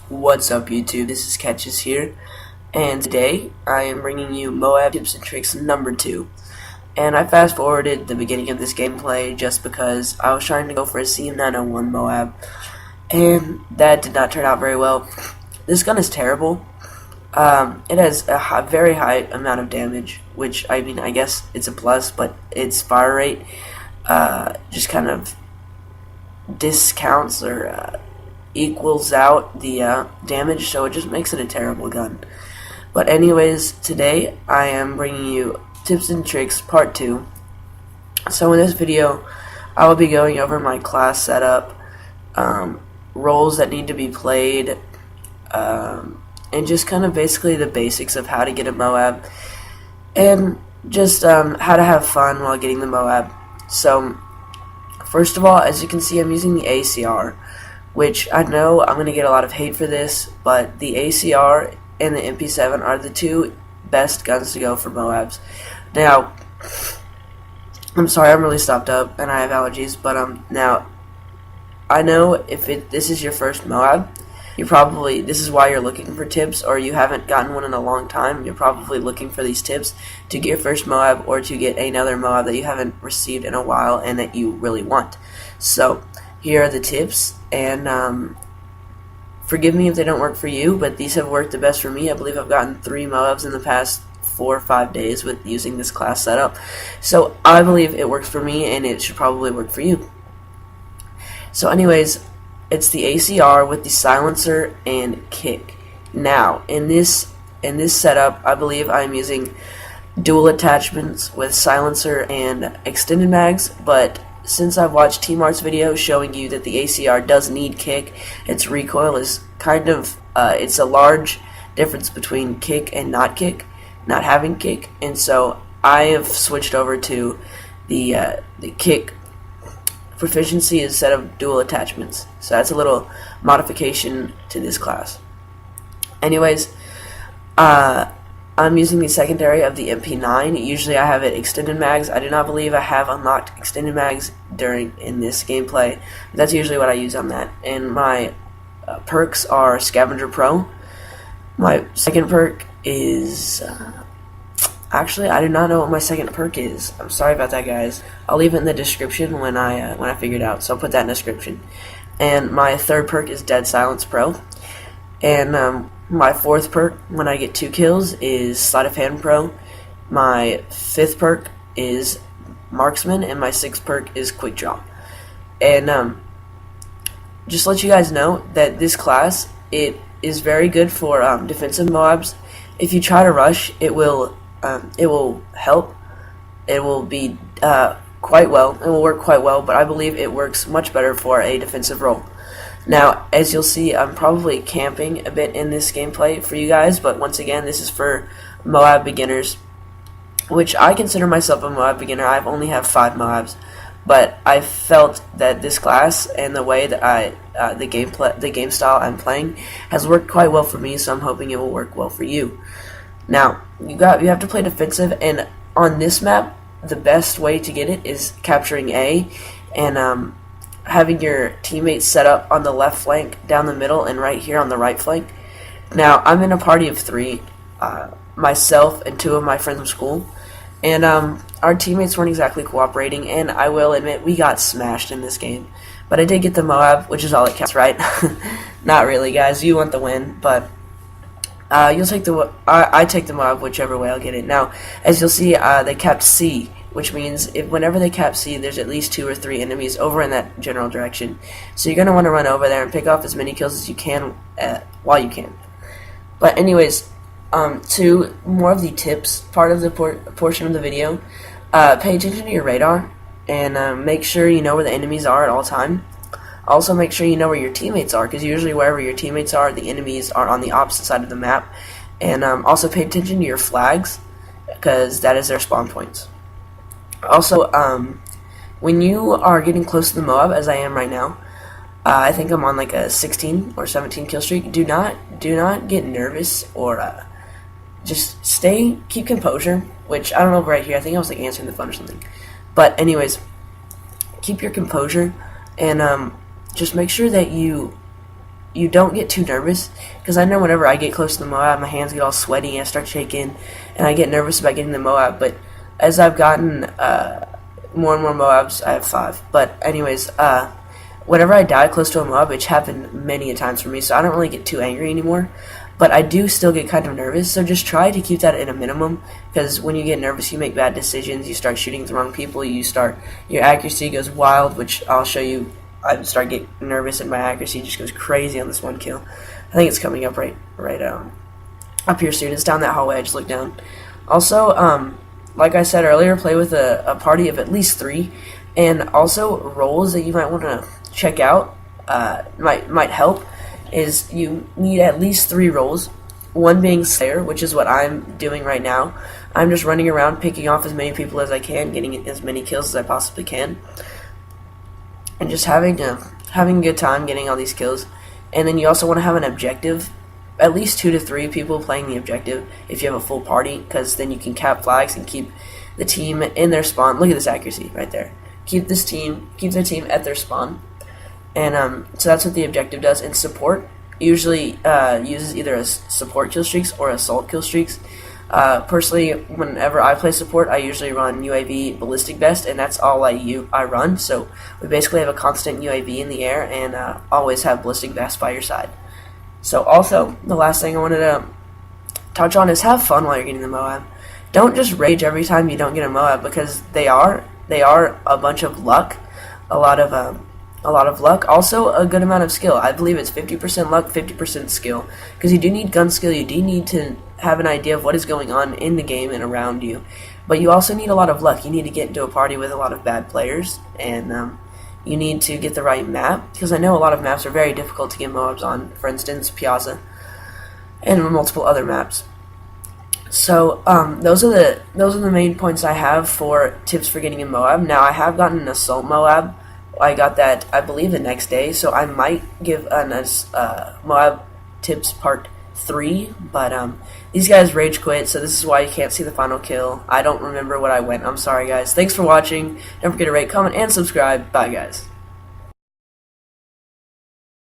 What's up, YouTube? This is Catches here, and today I am bringing you MOAB tips and tricks number 2. And I fast forwarded the beginning of this gameplay just because I was trying to go for a CM901 MOAB, and that did not turn out very well. This gun is terrible. It has a very high amount of damage, which, I mean, I guess it's a plus, but its fire rate just kind of discounts or equals out the damage, so it just makes it a terrible gun. But anyways, today I am bringing you tips and tricks part 2. So in this video I will be going over my class setup, roles that need to be played, and just kind of basically the basics of how to get a MOAB, and just how to have fun while getting the MOAB. So first of all, as you can see, I'm using the ACR, which I know I'm going to get a lot of hate for this, but the ACR and the MP7 are the two best guns to go for MOABs. Now, I'm sorry, I'm really stopped up and I have allergies, but now, I know if this is your first MOAB, this is why you're looking for tips, or you haven't gotten one in a long time. You're probably looking for these tips to get your first MOAB, or to get another MOAB that you haven't received in a while and that you really want. So here are the tips, and forgive me if they don't work for you, but these have worked the best for me. I believe I've gotten 3 MOABs in the past 4 or 5 days with using this class setup. So I believe it works for me, and it should probably work for you. So anyways, it's the ACR with the silencer and kick. Now, in this setup, I believe I'm using dual attachments with silencer and extended mags, but since I've watched T-Mart's video showing you that the ACR does need kick, its recoil is kind of, it's a large difference between kick and not having kick, and so I have switched over to the kick proficiency instead of dual attachments. So that's a little modification to this class. Anyways, I'm using the secondary of the MP9. Usually I have it extended mags. I do not believe I have unlocked extended mags in this gameplay. That's usually what I use on that. And my perks are Scavenger Pro. My second perk is actually, I do not know what my second perk is. I'm sorry about that, guys. I'll leave it in the description when I figure it out. So I'll put that in the description. And my third perk is Dead Silence Pro. And my fourth perk, when I get 2 kills, is Sleight of Hand Pro. My fifth perk is Marksman, and my sixth perk is Quick Draw. And just to let you guys know that this class, it is very good for defensive MOABs. If you try to rush, it will help. It will be quite well. It will work quite well, but I believe it works much better for a defensive role. Now, as you'll see, I'm probably camping a bit in this gameplay for you guys, but once again, this is for MOAB beginners, which I consider myself a MOAB beginner. I only have 5 MOABs, but I felt that this class and the way that the game style I'm playing has worked quite well for me, so I'm hoping it will work well for you. Now, you have to play defensive, and on this map, the best way to get it is capturing A, and having your teammates set up on the left flank, down the middle, and right here on the right flank. Now, I'm in a party of 3, myself and 2 of my friends from school, and our teammates weren't exactly cooperating, and I will admit we got smashed in this game. But I did get the MOAB, which is all that counts, right? Not really, guys. You want the win, but you'll take I take the MOAB whichever way I'll get it. Now, as you'll see, they capped C, which means whenever they cap C, there's at least 2 or 3 enemies over in that general direction. So you're going to want to run over there and pick off as many kills as you can while you can. But anyways, to more of the tips part of the portion of the video, pay attention to your radar, and make sure you know where the enemies are at all time. Also, make sure you know where your teammates are, because usually wherever your teammates are, the enemies are on the opposite side of the map. And also pay attention to your flags, because that is their spawn points. Also, when you are getting close to the MOAB, as I am right now, I think I'm on like a 16 or 17 kill streak. Do not get nervous, or just keep composure. Which I don't know right here. I think I was like answering the phone or something. But anyways, keep your composure, and just make sure that you you don't get too nervous, because I know whenever I get close to the MOAB, my hands get all sweaty and I start shaking, and I get nervous about getting the MOAB. But as I've gotten more and more MOABs, I have 5. But anyways, whenever I die close to a MOAB, which happened many a times for me, so I don't really get too angry anymore. But I do still get kind of nervous, so just try to keep that at a minimum, because when you get nervous, you make bad decisions, you start shooting the wrong people, your accuracy goes wild, which I'll show you. I start getting nervous and my accuracy just goes crazy on this one kill. I think it's coming up right up here soon. It's down that hallway, I just looked down. Also, like I said earlier, play with a party of at least 3, and also roles that you might want to check out might help. Is you need at least 3 roles, one being Slayer, which is what I'm doing right now. I'm just running around picking off as many people as I can, getting as many kills as I possibly can, and just having a good time getting all these kills. And then you also want to have an objective, at least 2 to 3 people playing the objective if you have a full party, because then you can cap flags and keep the team in their spawn. Look at this accuracy right there. Keep their team at their spawn. And so that's what the objective does. And support usually uses either a support kill streaks or assault kill streaks. Personally, whenever I play support, I usually run UAV ballistic vest, and that's all I run. So we basically have a constant UAV in the air, and always have ballistic vest by your side. So also, the last thing I wanted to touch on is have fun while you're getting the MOAB. Don't just rage every time you don't get a MOAB, because they are a bunch of luck, a lot of luck, also a good amount of skill. I believe it's 50% luck, 50% skill, because you do need gun skill, you do need to have an idea of what is going on in the game and around you, but you also need a lot of luck. You need to get into a party with a lot of bad players, and you need to get the right map, because I know a lot of maps are very difficult to get MOABs on, for instance, Piazza, and multiple other maps. So those are the main points I have for tips for getting a MOAB. Now, I have gotten an assault MOAB. I got that, I believe, the next day, so I might give an MOAB tips part 3, but these guys rage quit, so this is why you can't see the final kill. I don't remember what I went. I'm sorry, guys. Thanks for watching. Don't forget to rate, comment, and subscribe. Bye, guys.